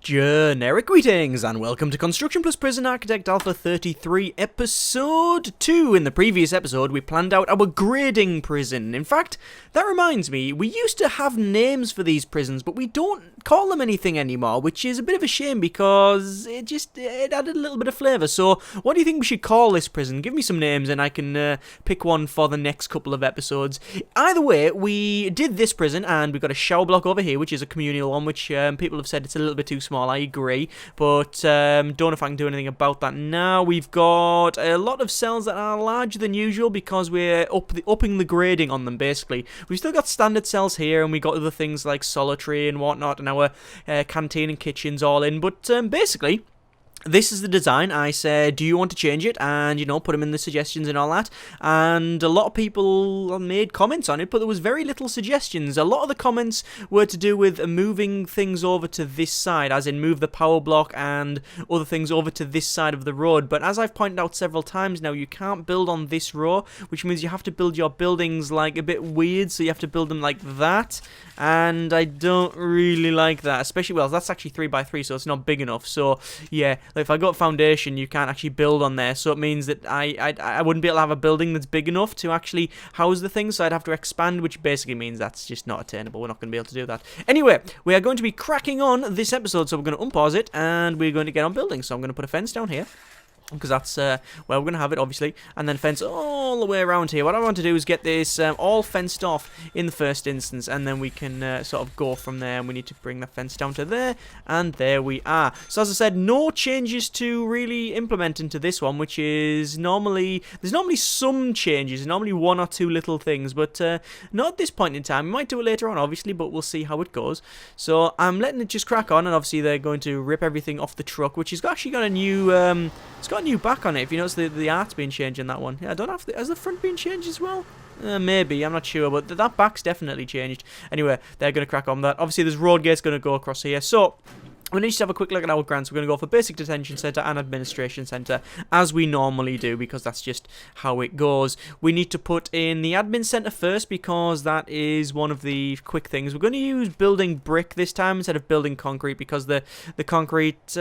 Generic greetings and welcome to Construction Plus Prison Architect Alpha 33 Episode 2. In the previous episode we planned out our grading prison. In fact, that reminds me, we used to have names for these prisons but we don't call them anything anymore, which is a bit of a shame because it added a little bit of flavour. So what do you think we should call this prison? Give me some names and I can pick one for the next couple of episodes. Either way, we did this prison and we've got a shower block over here which is a communal one, which people have said it's a little bit too small. I agree, but don't know if I can do anything about that now. We've got a lot of cells that are larger than usual because we're upping the grading on them, basically. We've still got standard cells here, and we got other things like solitary and whatnot, and our canteen and kitchens all in, but basically this is the design. I said, do you want to change it? And, you know, put them in the suggestions and all that. And a lot of people made comments on it, but there was very little suggestions. A lot of the comments were to do with moving things over to this side, as in move the power block and other things over to this side of the road. But as I've pointed out several times now, you can't build on this row, which means you have to build your buildings like a bit weird. So you have to build them like that. And I don't really like that, especially, well, that's actually 3x3, so it's not big enough. So, yeah. If I got foundation, you can't actually build on there, so it means that I wouldn't be able to have a building that's big enough to actually house the things, so I'd have to expand, which basically means that's just not attainable. We're not going to be able to do that. Anyway, we are going to be cracking on this episode, so we're going to unpause it, and we're going to get on building. So I'm going to put a fence down here, because that's where we're going to have it, obviously, and then fence all the way around here. What I want to do is get this all fenced off in the first instance, and then we can sort of go from there, and we need to bring the fence down to there, and there we are. So as I said, no changes to really implement into this one, which is normally, there's normally some changes, normally one or two little things, but not at this point in time. We might do it later on, obviously, but we'll see how it goes. So I'm letting it just crack on, and obviously they're going to rip everything off the truck, which has actually got a new, it's got a new back on it. If you notice, the art's been changed in that one. Yeah, I don't know if has the front been changed as well. Maybe, I'm not sure, but that back's definitely changed. Anyway, they're going to crack on that. Obviously, there's road gates going to go across here. So we need to have a quick look at our grants. We're going to go for Basic Detention Centre and Administration Centre, as we normally do, because that's just how it goes. We need to put in the Admin Centre first, because that is one of the quick things. We're going to use building brick this time instead of building concrete, because the concrete, it's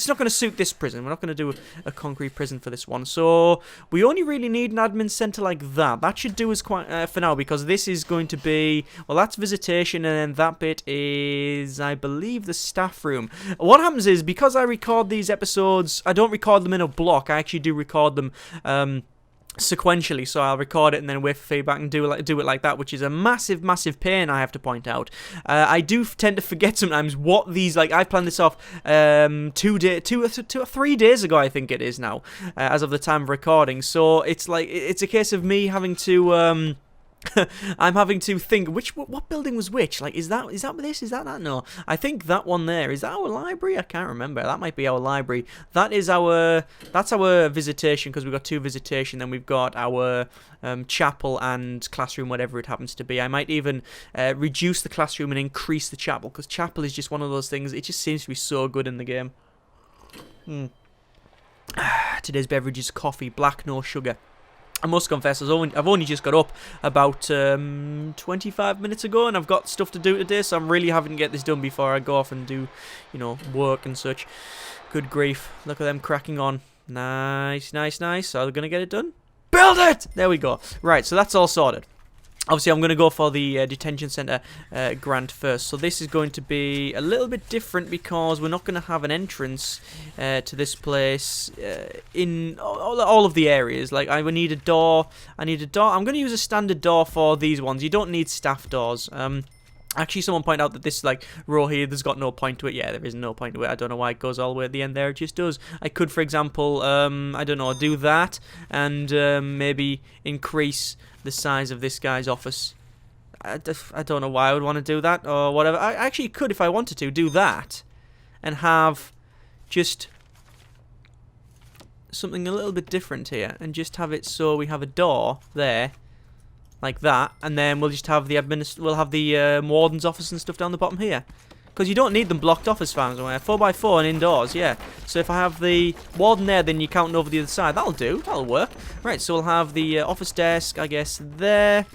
not going to suit this prison. We're not going to do a concrete prison for this one. So we only really need an Admin Centre like that. That should do us quite for now, because this is going to be, well, that's visitation, and then that bit is, I believe, the staff room. What happens is, because I record these episodes, I don't record them in a block. I actually do record them sequentially, so I'll record it and then wait for feedback and do it like that, which is a massive pain, I have to point out. I do tend to forget sometimes what these, like, I planned this off 2 or 3 days ago, I think it is now, as of the time of recording. So it's like, it's a case of me having to I'm having to think what building was which. Like, is that this? Is that? No, I think that one there is that our library. I can't remember. That might be our library. That's our visitation, because we've got 2 visitation. Then we've got our chapel and classroom, whatever it happens to be. I might even reduce the classroom and increase the chapel, because chapel is just one of those things. It just seems to be so good in the game. Today's beverage is coffee, black, no sugar. I must confess, I've only just got up about 25 minutes ago, and I've got stuff to do today, so I'm really having to get this done before I go off and do, you know, work and such. Good grief. Look at them cracking on. Nice. Are they going to get it done? Build it! There we go. Right, so that's all sorted. Obviously, I'm going to go for the detention centre grant first. So this is going to be a little bit different, because we're not going to have an entrance to this place in all of the areas. Like, I would need a door. I'm going to use a standard door for these ones. You don't need staff doors. Actually, someone pointed out that this, like, row here, there's got no point to it. Yeah, there is no point to it. I don't know why it goes all the way at the end there. It just does. I could, for example, I don't know, do that and maybe increase the size of this guy's office. I don't know why I would want to do that or whatever. I actually could, if I wanted to, do that and have just something a little bit different here, and just have it so we have a door there, like that, and then we'll just have the warden's office and stuff down the bottom here. Because you don't need them blocked off as far as I'm aware. 4x4 and indoors, yeah. So if I have the warden there, then you're counting over the other side. That'll do. That'll work. Right, so we'll have the office desk, I guess, there.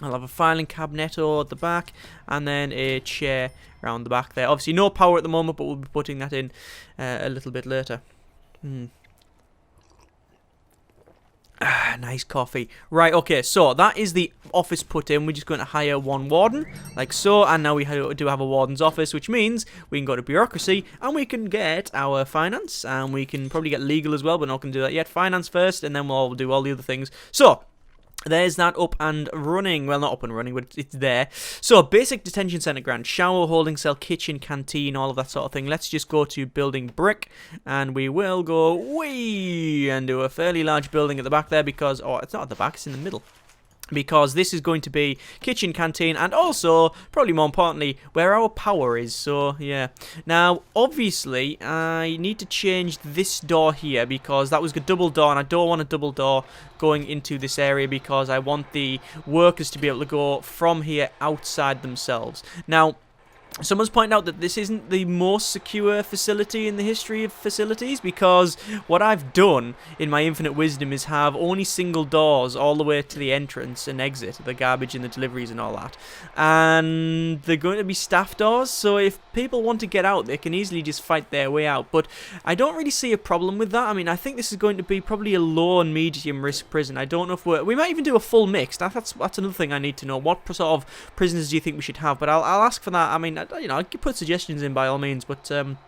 I'll have a filing cabinet at the back, and then a chair around the back there. Obviously, no power at the moment, but we'll be putting that in a little bit later. Nice coffee. Right, okay, so that is the office put in. We're just going to hire one warden, like so, and now we do have a warden's office, which means we can go to bureaucracy, and we can get our finance, and we can probably get legal as well, but not going to do that yet. Finance first, and then we'll do all the other things. So, there's that up and running. Well, not up and running, but it's there. So, basic detention centre grant, shower, holding cell, kitchen, canteen, all of that sort of thing. Let's just go to building brick, and we will go wee and do a fairly large building at the back there because, oh, it's not at the back, it's in the middle. Because this is going to be kitchen, canteen, and also, probably more importantly, where our power is. So, yeah. Now, obviously, I need to change this door here because that was a double door, and I don't want a double door going into this area because I want the workers to be able to go from here outside themselves. Now, someone's pointed out that this isn't the most secure facility in the history of facilities because what I've done in my infinite wisdom is have only single doors all the way to the entrance and exit, the garbage and the deliveries and all that. And they're going to be staff doors, so if people want to get out, they can easily just fight their way out. But I don't really see a problem with that. I mean, I think this is going to be probably a low and medium risk prison. I don't know if we might even do a full mix. That's another thing I need to know. What sort of prisoners do you think we should have? But I'll ask for that. I mean, you know, I could put suggestions in by all means, but I'm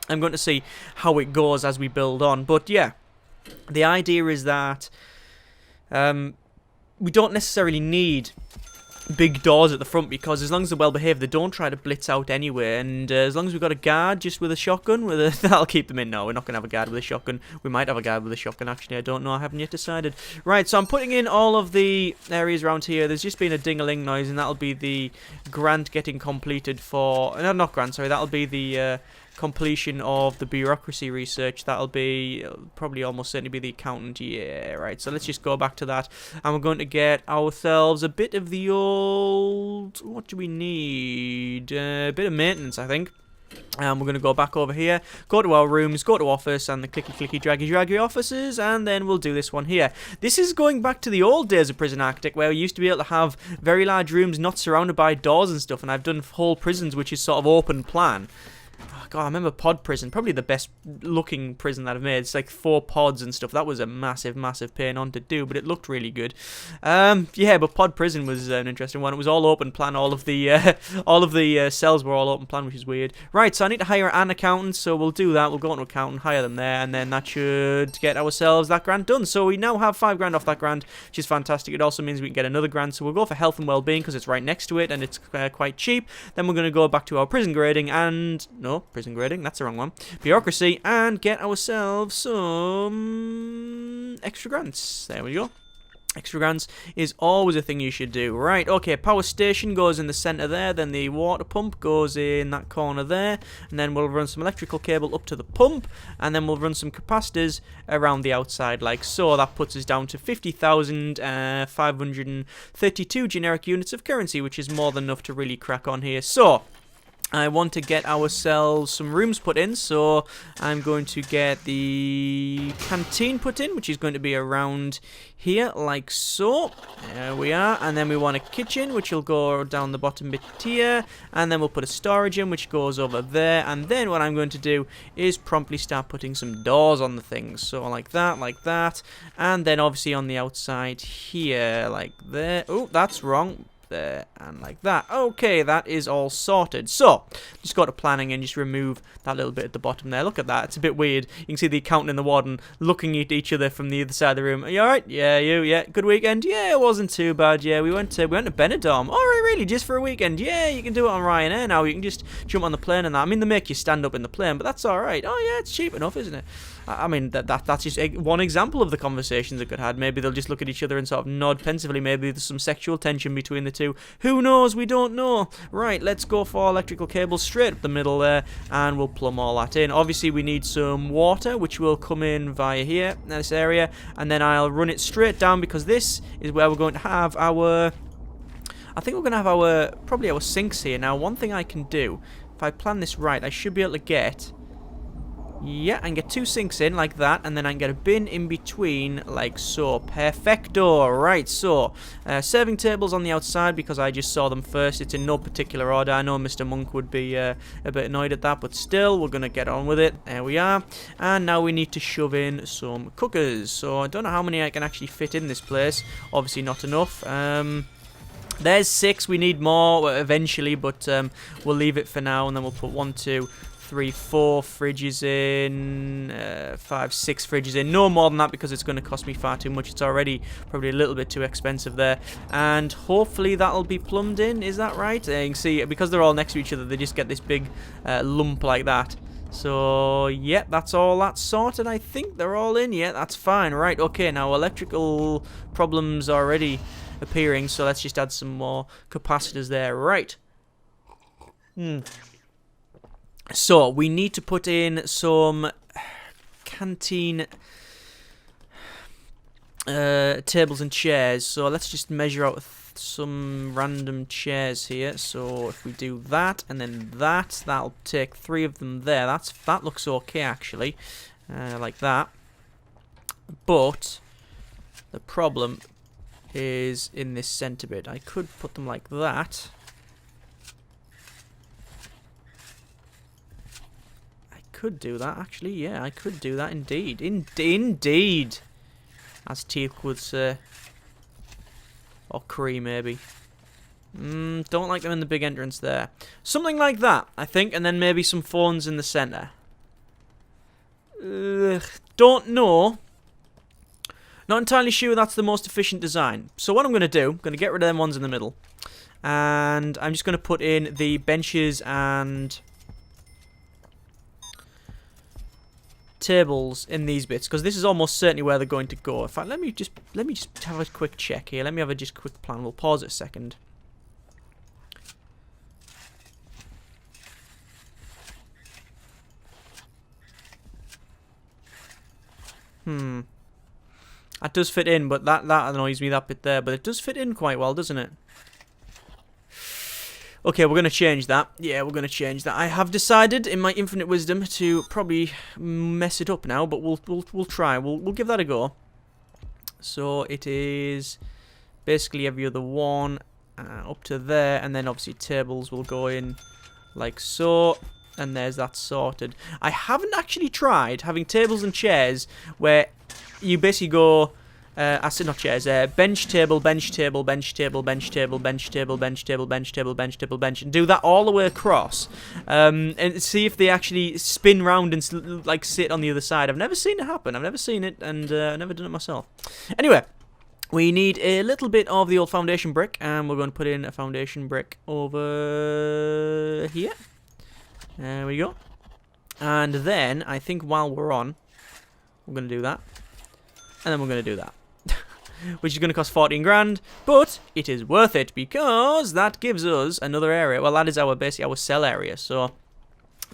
going to see how it goes as we build on. But yeah, the idea is that we don't necessarily need big doors at the front because as long as they're well behaved, they don't try to blitz out anyway. And as long as we've got a guard just with a shotgun, that'll keep them in. No, we're not going to have a guard with a shotgun. We might have a guard with a shotgun, actually. I don't know. I haven't yet decided. Right, so I'm putting in all of the areas around here. There's just been a ding-a-ling noise, and that'll be the grant getting completed for... No, not grant, sorry. That'll be the... completion of the bureaucracy research. That'll be probably almost certainly be the accountant. Yeah, right. So let's just go back to that, and we're going to get ourselves a bit of the old. What do we need? A bit of maintenance, I think. And we're going to go back over here, go to our rooms, go to office, and the clicky draggy offices, and then we'll do this one here. This is going back to the old days of Prison Architect, where we used to be able to have very large rooms not surrounded by doors and stuff, and I've done whole prisons which is sort of open plan. God, I remember Pod Prison, probably the best looking prison that I've made. It's like 4 pods and stuff. That was a massive pain on to do, but it looked really good. Yeah, but Pod Prison was an interesting one. It was all open plan. All of the cells were all open plan, which is weird. Right, so I need to hire an accountant, so we'll do that. We'll go into accountant, hire them there, and then that should get ourselves that grant done. So we now have 5 grand off that grant, which is fantastic. It also means we can get another grant, so we'll go for health and well-being because it's right next to it and it's quite cheap. Then we're going to go back to our prison grading and... No, prison grading, that's the wrong one. Bureaucracy, and get ourselves some extra grants. There we go. Extra grants is always a thing you should do. Right, okay, power station goes in the centre there, then the water pump goes in that corner there, and then we'll run some electrical cable up to the pump, and then we'll run some capacitors around the outside like so. That puts us down to 50,532 generic units of currency, which is more than enough to really crack on here. So... I want to get ourselves some rooms put in, so I'm going to get the canteen put in, which is going to be around here, like so. There we are, and then we want a kitchen, which will go down the bottom bit here, and then we'll put a storage in, which goes over there, and then what I'm going to do is promptly start putting some doors on the things, so like that, and then obviously on the outside here, like there. Oh, that's wrong. There and like that. Okay, that is all sorted. So, just go to planning and just remove that little bit at the bottom there. Look at that. It's a bit weird. You can see the accountant and the warden looking at each other from the other side of the room. Are you alright? Yeah, you? Yeah. Good weekend? Yeah, it wasn't too bad. Yeah, we went to Benidorm. Alright, really? Just for a weekend? Yeah, you can do it on Ryanair now. You can just jump on the plane and that. I mean, they make you stand up in the plane, but that's alright. Oh, yeah, it's cheap enough, isn't it? I mean, that's just one example of the conversations that could have had. Maybe they'll just look at each other and sort of nod pensively. Maybe there's some sexual tension between the two. Who knows? We don't know. Right, let's go for electrical cables straight up the middle there, and we'll plumb all that in. Obviously, we need some water, which will come in via here, this area, and then I'll run it straight down because this is where we're going to have our... I think we're going to have probably our sinks here. Now, one thing I can do, if I plan this right, I should be able to get... Yeah, and get 2 sinks in like that, and then I can get a bin in between like so. Perfecto. Right, so serving tables on the outside because I just saw them first. It's in no particular order. I know Mr. Monk would be a bit annoyed at that, but still, we're going to get on with it. There we are. And now we need to shove in some cookers. So I don't know how many I can actually fit in this place. Obviously not enough. There's 6. We need more eventually, but we'll leave it for now, and then we'll put 1, 2, 3, 4 fridges in, 5, 6 fridges in. No more than that because it's going to cost me far too much. It's already probably a little bit too expensive there. And hopefully that'll be plumbed in. Is that right? You can see, because they're all next to each other, they just get this big lump like that. So, yeah, that's all that's sorted. I think they're all in. Yeah, that's fine. Right, okay, now electrical problems already appearing, so let's just add some more capacitors there. Right. So, we need to put in some canteen tables and chairs. So, let's just measure out some random chairs here. So, if we do that and then that, that'll take 3 of them there. That looks okay, actually. Like that. But the problem is in this center bit. I could put them like that. Could do that, actually. Yeah, I could do that indeed. Indeed, as Teak would say. Or Cree, maybe. Don't like them in the big entrance there. Something like that, I think, and then maybe some phones in the center. Don't know. Not entirely sure that's the most efficient design. So what I'm going to do, I'm going to get rid of them ones in the middle. And I'm just going to put in the benches and tables in these bits, because this is almost certainly where they're going to go. In fact, let me just have a quick check here. Let me have a just quick plan. We'll pause it a second. That does fit in, but that annoys me, that bit there. But it does fit in quite well, doesn't it? Okay, we're going to change that. Yeah, we're going to change that. I have decided, in my infinite wisdom, to probably mess it up now, but we'll try. We'll give that a go. So it is basically every other one up to there, and then obviously tables will go in like so, and there's that sorted. I haven't actually tried having tables and chairs where you basically go. I said not chairs. Bench table, bench table, bench table, bench table, bench table, bench table, bench table, bench table, bench, and do that all the way across, and see if they actually spin round and like sit on the other side. I've never seen it happen. I've never seen it, and I've never done it myself. Anyway, we need a little bit of the old foundation brick, and we're going to put in a foundation brick over here. There we go. And then I think while we're on, we're going to do that, and then we're going to do that. Which is going to cost 14 grand, but it is worth it because that gives us another area. Well, that is basically our cell area, so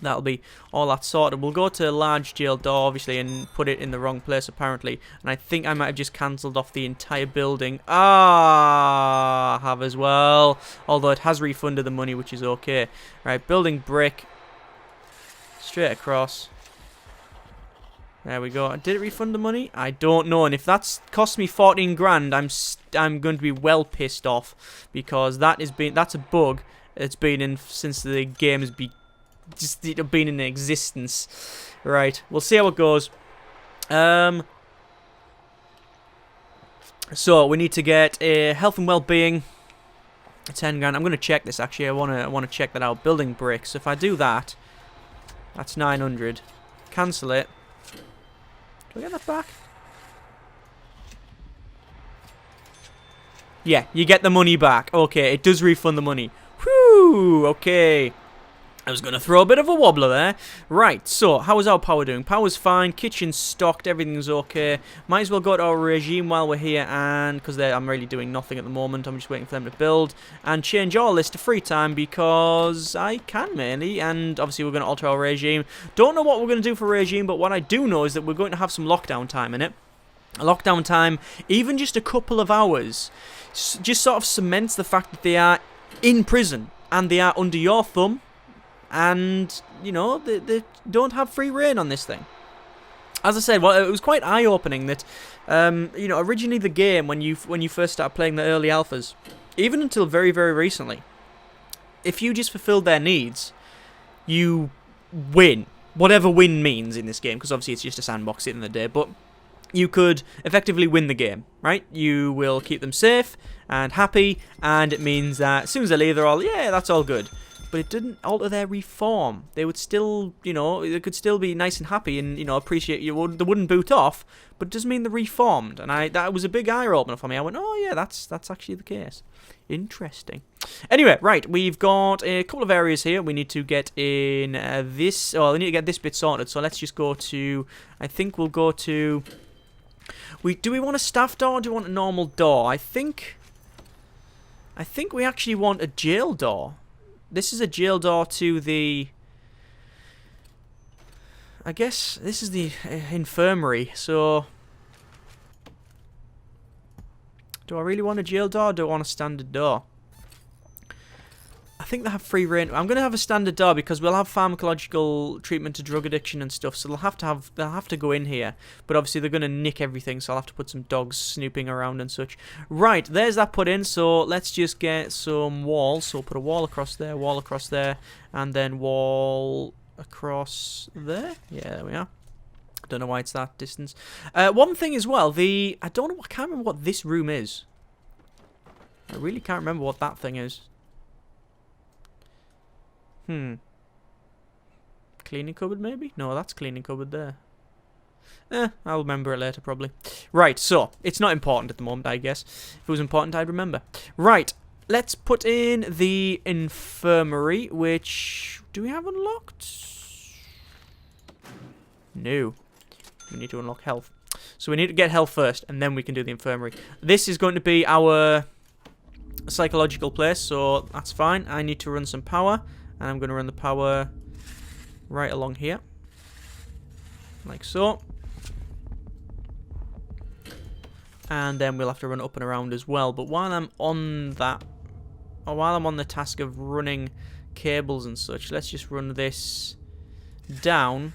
that'll be all that sorted. We'll go to a large jail door, obviously, and put it in the wrong place, apparently. And I think I might have just cancelled off the entire building. I have as well. Although it has refunded the money, which is okay. Right, building brick. Straight across. There we go. Did it refund the money? I don't know. And if that's cost me 14 grand, I'm going to be well pissed off, because that's a bug. It's been in since the game has been in existence. Right. We'll see how it goes. So we need to get a health and well-being. 10 grand. I'm going to check this actually. I want to check that out. Building bricks. So if I do that, that's 900. Cancel it. Do I get that back? Yeah, you get the money back. Okay, it does refund the money. Whew, okay. I was going to throw a bit of a wobbler there. Right, so, how is our power doing? Power's fine, kitchen's stocked, everything's okay. Might as well go to our regime while we're here, and because I'm really doing nothing at the moment, I'm just waiting for them to build, and change all this to free time, because I can mainly, and obviously we're going to alter our regime. Don't know what we're going to do for regime, but what I do know is that we're going to have some lockdown time in it. A lockdown time, even just a couple of hours, just sort of cements the fact that they are in prison, and they are under your thumb, and you know they don't have free reign on this thing. As I said, well, it was quite eye-opening that you know, originally the game when you first started playing the early alphas, even until very, very recently, if you just fulfilled their needs, you win. Whatever win means in this game, because obviously it's just a sandbox at the end of the day, but you could effectively win the game, right? You will keep them safe and happy, and it means that as soon as they leave, they're all, yeah, that's all good. But it didn't alter their reform. They would still, you know, they could still be nice and happy and, you know, appreciate you. They wouldn't boot off, but it doesn't mean they're reformed. And that was a big eye-opener for me. I went, oh, yeah, that's actually the case. Interesting. Anyway, right, we've got a couple of areas here. We need to get in this. Oh, we need to get this bit sorted. So let's just go to, I think we'll go to, do we want a staff door or do we want a normal door? I think we actually want a jail door. This is a jail door to the, I guess this is the infirmary, so do I really want a jail door or do I want a standard door? I think they have free reign. I'm going to have a standard door because we'll have pharmacological treatment to drug addiction and stuff, so they'll have to go in here. But obviously they're going to nick everything, so I'll have to put some dogs snooping around and such. Right, there's that put in, so let's just get some walls. So we'll put a wall across there, and then wall across there. Yeah, there we are. I don't know why it's that distance. One thing as well, I can't remember what this room is. I really can't remember what that thing is. Cleaning cupboard, maybe? No, that's cleaning cupboard there. I'll remember it later, probably. Right, so, it's not important at the moment, I guess. If it was important, I'd remember. Right, let's put in the infirmary, which... do we have unlocked? No. We need to unlock health. So we need to get health first, and then we can do the infirmary. This is going to be our psychological place, so that's fine. I need to run some power. And I'm going to run the power right along here. Like so. And then we'll have to run up and around as well. But while I'm on that, or while I'm on the task of running cables and such, let's just run this down.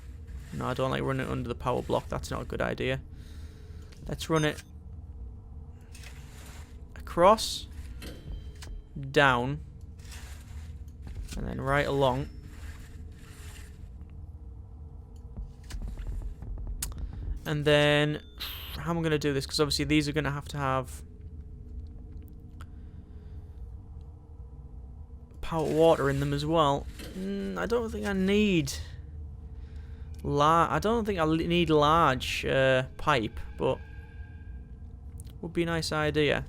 No, I don't like running it under the power block. That's not a good idea. Let's run it across, down, and then right along. And then, how am I going to do this? Because obviously these are going to have power water in them as well. I don't think I need large pipe, but would be a nice idea.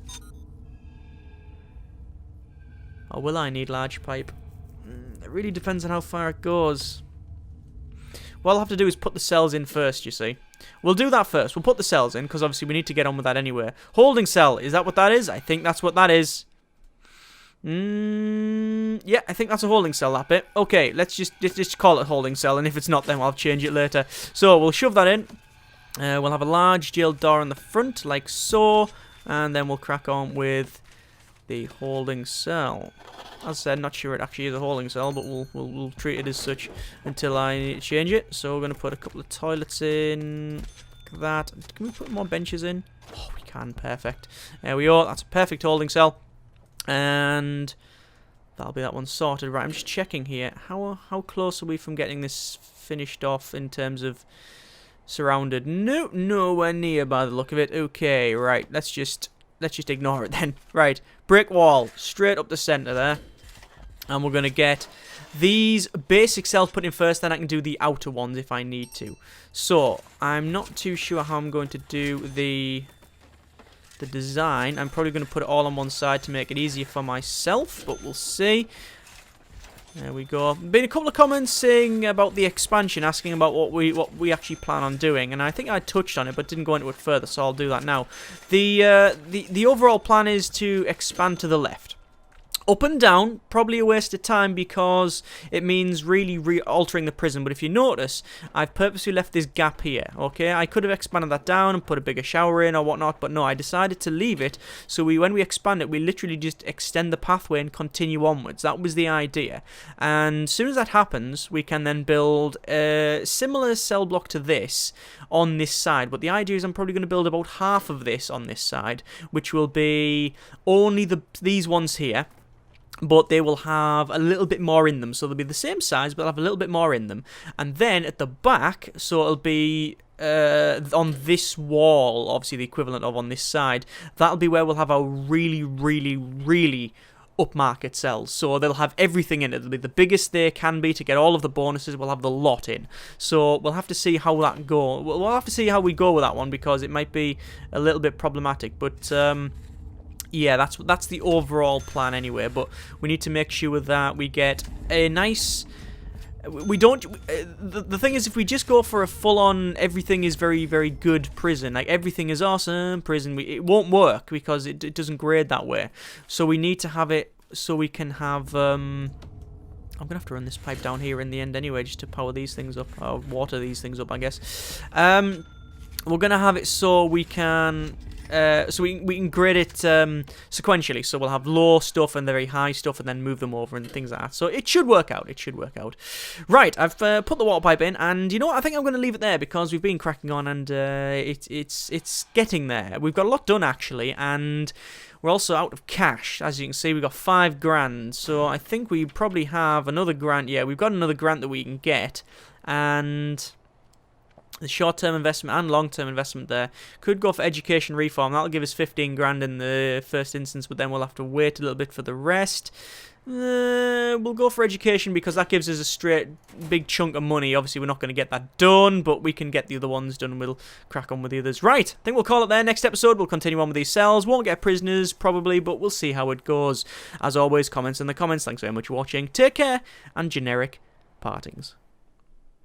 Or will I need large pipe? It really depends on how far it goes. What I'll have to do is put the cells in first, you see. We'll do that first. We'll put the cells in, because obviously we need to get on with that anyway. Holding cell, is that what that is? I think that's what that is. Yeah, I think that's a holding cell, that bit. Okay, let's just call it holding cell, and if it's not, then I'll change it later. So, we'll shove that in. We'll have a large jail door in the front, like so. And then we'll crack on with the holding cell. As I said, not sure it actually is a holding cell, but we'll treat it as such until I need to change it. So we're going to put a couple of toilets in, like that. Can we put more benches in? Oh, we can. Perfect. There we are. That's a perfect holding cell, and that'll be that one sorted. Right, I'm just checking here. How close are we from getting this finished off in terms of surrounded? No, nowhere near by the look of it. Okay, right. Let's just ignore it then. Right, brick wall straight up the center there. And we're going to get these basic cells put in first, then I can do the outer ones if I need to. So, I'm not too sure how I'm going to do the design. I'm probably going to put it all on one side to make it easier for myself, but we'll see. There we go. Been a couple of comments saying about the expansion, asking about what we actually plan on doing, and I think I touched on it but didn't go into it further, so I'll do that now. The overall plan is to expand to the left. Up and down, probably a waste of time because it means really altering the prison. But if you notice, I've purposely left this gap here, okay? I could have expanded that down and put a bigger shower in or whatnot, but no, I decided to leave it. So when we expand it, we literally just extend the pathway and continue onwards. That was the idea. And as soon as that happens, we can then build a similar cell block to this on this side. But the idea is I'm probably going to build about half of this on this side, which will be only these ones here. But they will have a little bit more in them. So they'll be the same size, but they'll have a little bit more in them. And then at the back, so it'll be on this wall, obviously the equivalent of on this side, that'll be where we'll have our really, really, really upmarket cells. So they'll have everything in it. It'll be the biggest they can be to get all of the bonuses. We'll have the lot in. So we'll have to see how that goes. We'll have to see how we go with that one because it might be a little bit problematic. But yeah, that's the overall plan anyway, but we need to make sure that we get a nice... We don't... The thing is, if we just go for a full-on, everything is very, very good prison, like everything is awesome prison, it won't work because it doesn't grade that way. So we need to have it so we can have... I'm going to have to run this pipe down here in the end anyway, just to power these things up, or water these things up, I guess. We're going to have it so we can... so we can grade it sequentially. So we'll have low stuff and very high stuff, and then move them over and things like that. So it should work out. It should work out. Right, I've put the water pipe in, and you know what? I think I'm going to leave it there because we've been cracking on, and it's getting there. We've got a lot done actually, and we're also out of cash. As you can see, we've got 5 grand. So I think we probably have another grant. Yeah, we've got another grant that we can get, and the short-term investment and long-term investment there could go for education reform. That'll give us 15 grand in the first instance, but then we'll have to wait a little bit for the rest. We'll go for education because that gives us a straight big chunk of money. Obviously, we're not going to get that done, but we can get the other ones done and we'll crack on with the others. Right, I think we'll call it there. Next episode, we'll continue on with these cells. Won't get prisoners, probably, but we'll see how it goes. As always, comments in the comments. Thanks very much for watching. Take care, and generic partings.